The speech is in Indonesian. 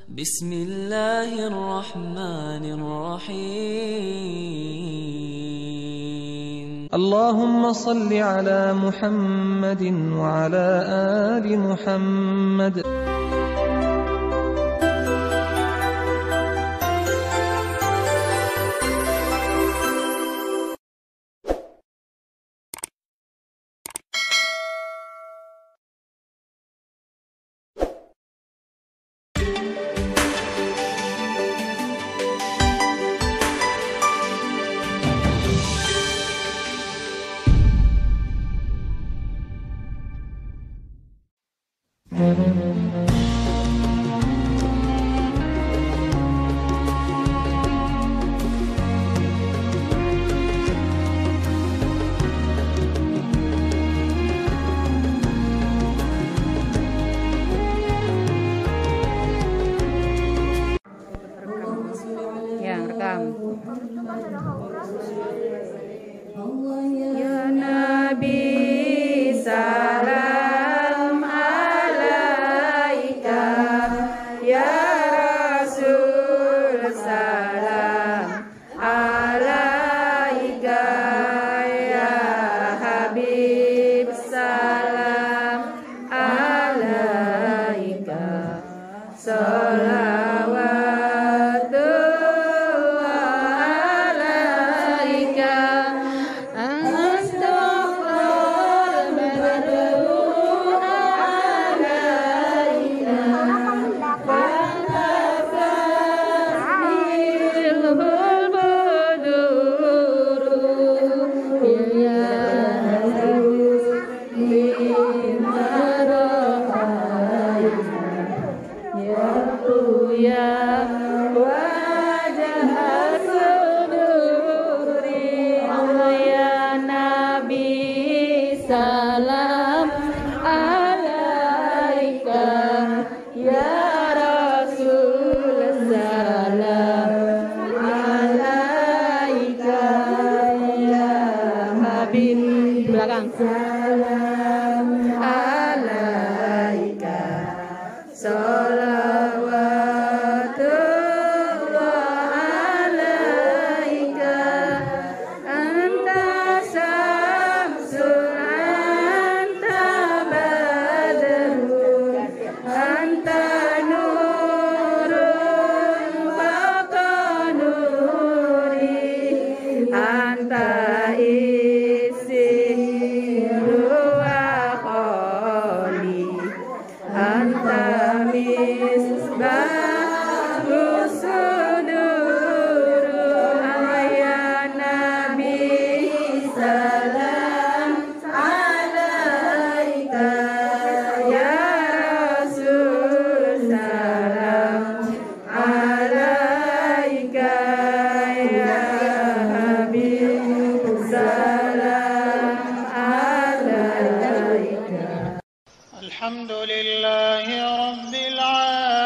بسم الله الرحمن الرحيم اللهم صل على محمد وعلى آل محمد. Ya Nabi salam alaika, ya Rasul salam alaika, ya Habib salam alaika, salam alaika, ya Rasul salam alaika, ya Habib belakang salam alaika, salawatullah alaika, anta samsul الحمد لله رب العالمين